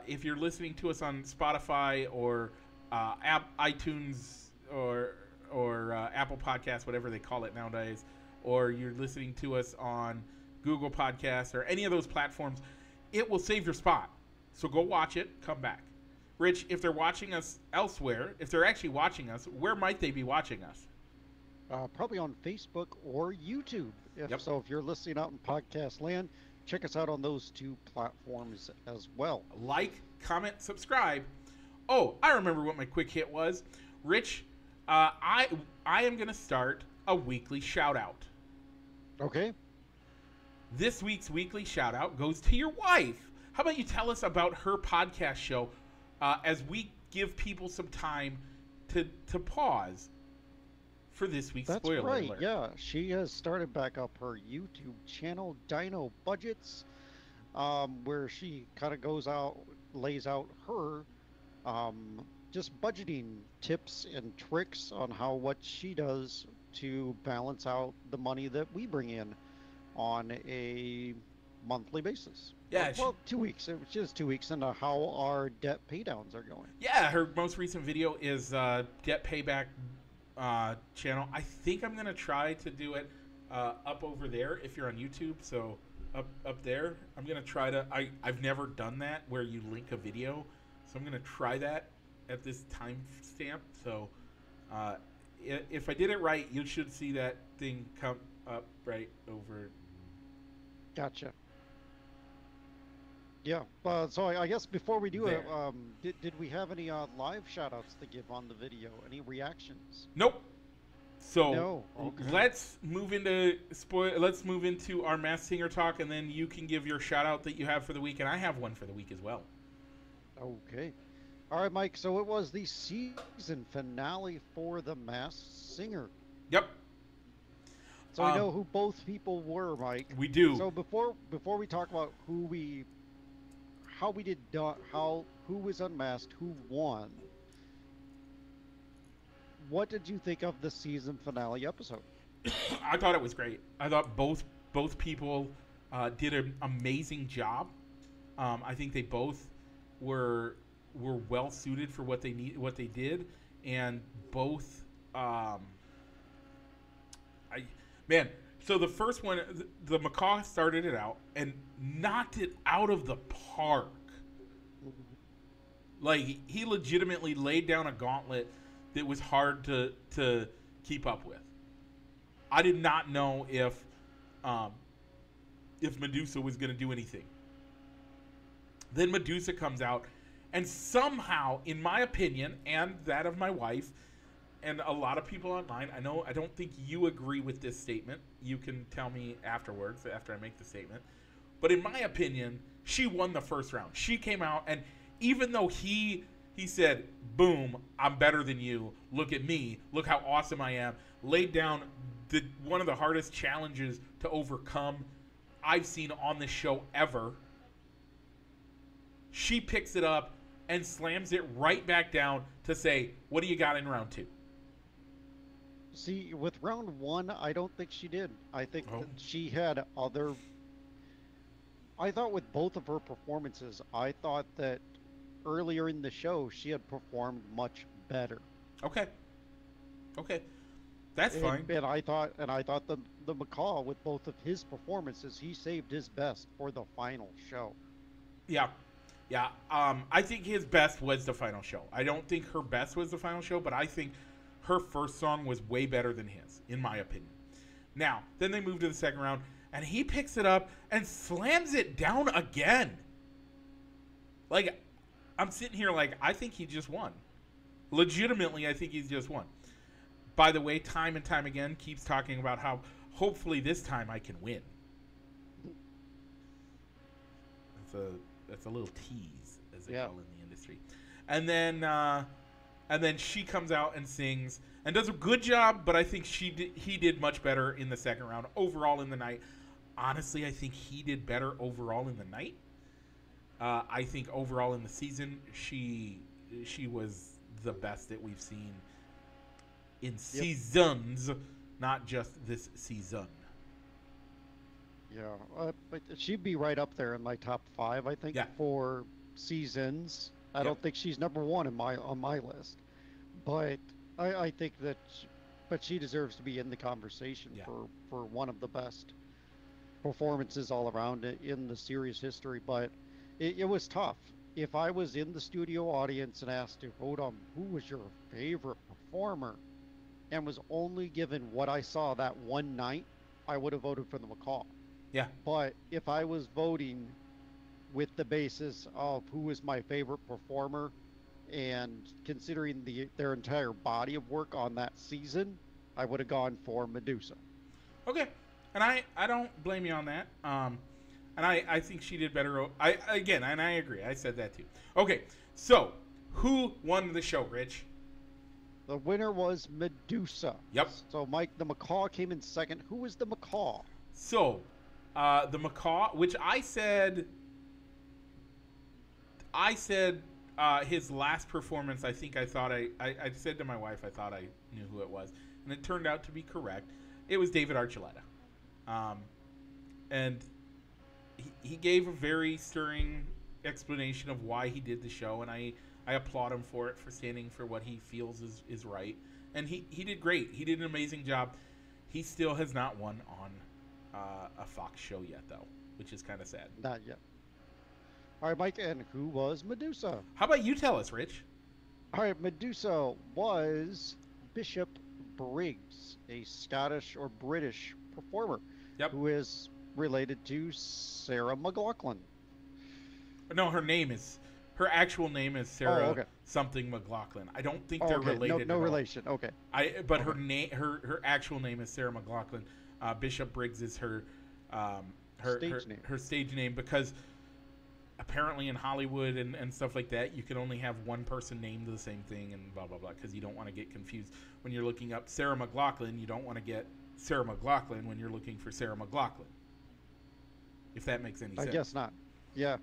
If you're listening to us on Spotify or iTunes or Apple Podcasts, whatever they call it nowadays, or you're listening to us on Google Podcasts or any of those platforms, it will save your spot. So go watch it. Come back. Rich, if they're watching us elsewhere, if they're actually watching us, where might they be watching us? Probably on Facebook or YouTube. So if you're listening out in podcast land, check us out on those two platforms as well. Like, comment, subscribe. Oh, I remember what my quick hit was. Rich, I am going to start a weekly shout-out. Okay. This week's weekly shout-out goes to your wife. How about you tell us about her podcast show as we give people some time to pause for this week's spoiler alert. That's right, yeah. She has started back up her YouTube channel, Dino Budgets, where she kind of lays out her just budgeting tips and tricks on what she does to balance out the money that we bring in on a monthly basis. Yeah. Well, 2 weeks. It's just 2 weeks into how our debt paydowns are going. Yeah, her most recent video is debt payback channel. I think I'm going to try to do it up over there if you're on YouTube. So up there, I'm gonna try to. I've never done that where you link a video, so I'm gonna try that at this time stamp. So if I did it right, you should see that thing come up right over. Gotcha. Yeah. So I guess before we do it, did we have any live shout-outs to give on the video? Any reactions? Nope. So No. Okay. let's move into Let's move into our Masked Singer talk, and then you can give your shout out that you have for the week, and I have one for the week as well. Okay. All right, Mike. So it was the season finale for the Masked Singer. Yep. So we know who both people were, Mike. We do. So before we talk about who was unmasked, who won, what did you think of the season finale episode? I thought it was great. I thought both people did an amazing job. I think they both were well suited for what they did, and both. So the first one, the Macaw started it out and knocked it out of the park. Like, he legitimately laid down a gauntlet that was hard to keep up with. I did not know if Medusa was going to do anything. Then Medusa comes out, and somehow, in my opinion, and that of my wife, and a lot of people online, I don't think you agree with this statement. You can tell me afterwards, after I make the statement. But in my opinion, she won the first round. She came out, and even though he said, boom, I'm better than you, look at me, look how awesome I am, laid down one of the hardest challenges to overcome I've seen on the show ever. She picks it up and slams it right back down to say, what do you got in round 2? See, with round 1, I don't think she did. I think that she had other... I thought with both of her performances, I thought that earlier in the show, she had performed much better. Okay. That's fine. And I thought the Macaw, with both of his performances, he saved his best for the final show. Yeah. I think his best was the final show. I don't think her best was the final show, but I think her first song was way better than his, in my opinion. Now, then they move to the second round, and he picks it up and slams it down again. Like, I'm sitting here like, I think he just won. Legitimately, I think he's just won. By the way, time and time again, keeps talking about how hopefully this time I can win. That's a little tease, as they call in the industry. And then she comes out and sings and does a good job, but I think he did much better in the second round overall in the night. Honestly, I think he did better overall in the night. I think overall in the season, she was the best that we've seen in seasons, not just this season. Yeah, but she'd be right up there in my top 5, I think, for seasons. I don't think she's number 1 on my list, but I think that, but she deserves to be in the conversation for one of the best performances all around in the series history. But it was tough. If I was in the studio audience and asked to vote on who was your favorite performer, and was only given what I saw that one night, I would have voted for the Macaw. Yeah. But if I was voting with the basis of who was my favorite performer and considering their entire body of work on that season, I would have gone for Medusa. Okay. And I don't blame you on that. And I think she did better. I agree. I said that too. Okay. So, who won the show, Rich? The winner was Medusa. Yep. So, Mike, the Macaw came in second. Who was the Macaw? So, the Macaw, which I said his last performance, I said to my wife, I thought I knew who it was. And it turned out to be correct. It was David Archuleta. And he gave a very stirring explanation of why he did the show, and I applaud him for standing for what he feels is right. And he did great. He did an amazing job. He still has not won on a Fox show yet, though, which is kind of sad. Not yet. All right, Mike, and who was Medusa? How about you tell us, Rich? All right, Medusa was Bishop Briggs, a Scottish or British performer who is related to Sarah McLachlan. No, her actual name is Sarah something McLachlan. I don't think they're related. No relation. Okay. But her actual name is Sarah McLachlan. Bishop Briggs is her stage name because apparently in Hollywood and stuff like that, you can only have one person named the same thing and blah, blah, blah, because you don't want to get confused. When you're looking up Sarah McLachlan, you don't want to get Sarah McLachlan when you're looking for Sarah McLachlan. If that makes any sense. I guess not. Yeah.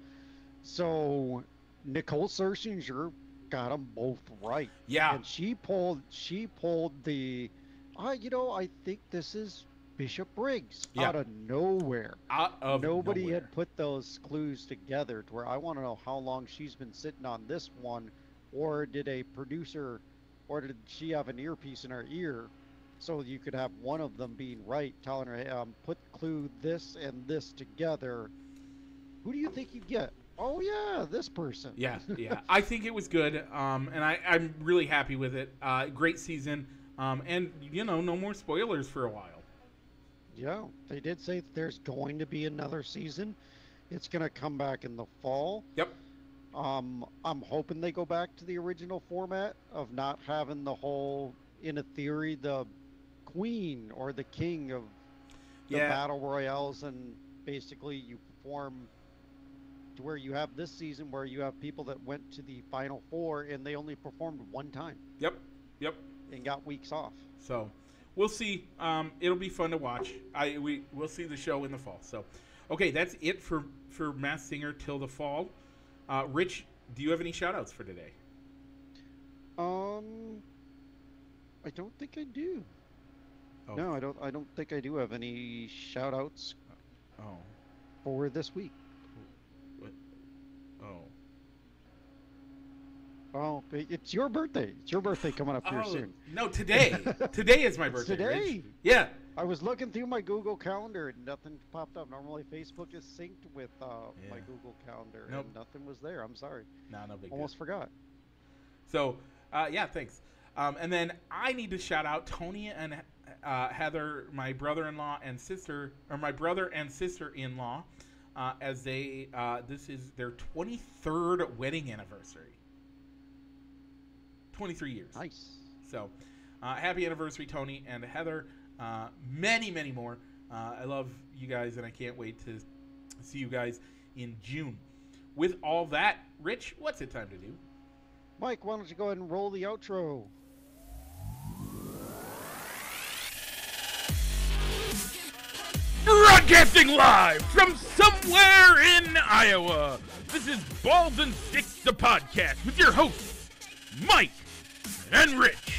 So Nicole Scherzinger got them both right. Yeah. And she pulled the, I think this is Bishop Briggs out of nowhere. Nobody had put those clues together to where I want to know how long she's been sitting on this one, or did a producer, or did she have an earpiece in her ear so you could have one of them being right, telling her, hey, put clue this and this together. Who do you think you get? Oh, yeah, this person. Yeah. I think it was good, and I'm really happy with it. Great season, and, no more spoilers for a while. Yeah, they did say there's going to be another season. It's going to come back in the fall. Yep. I'm hoping they go back to the original format of not having the whole, in a theory, the queen or the king of the battle royales, and basically you perform to where you have this season where you have people that went to the final four and they only performed one time. Yep. And got weeks off. So we'll see. It'll be fun to watch. We'll see the show in the fall. So, okay, that's it for Masked Singer till the fall. Rich, do you have any shout-outs for today? I don't think I do. Oh. No, I don't think I do have any shout-outs for this week. What? Oh, it's your birthday. It's your birthday coming up here soon. No, today. Today is my birthday. Today? Rich. Yeah. I was looking through my Google Calendar and nothing popped up. Normally Facebook is synced with my Google Calendar and nothing was there. I'm sorry. No big deal. Almost forgot. So, thanks. And then I need to shout out Tony and Heather, my brother-in-law and sister, or my brother and sister-in-law, as this is their 23rd wedding anniversary. 23 years. Nice. So, happy anniversary, Tony and Heather. Many, many more. I love you guys, and I can't wait to see you guys in June. With all that, Rich, what's it time to do? Mike, why don't you go ahead and roll the outro? Broadcasting live from somewhere in Iowa. This is Balls and Sticks, the podcast, with your hosts, Mike and Rich.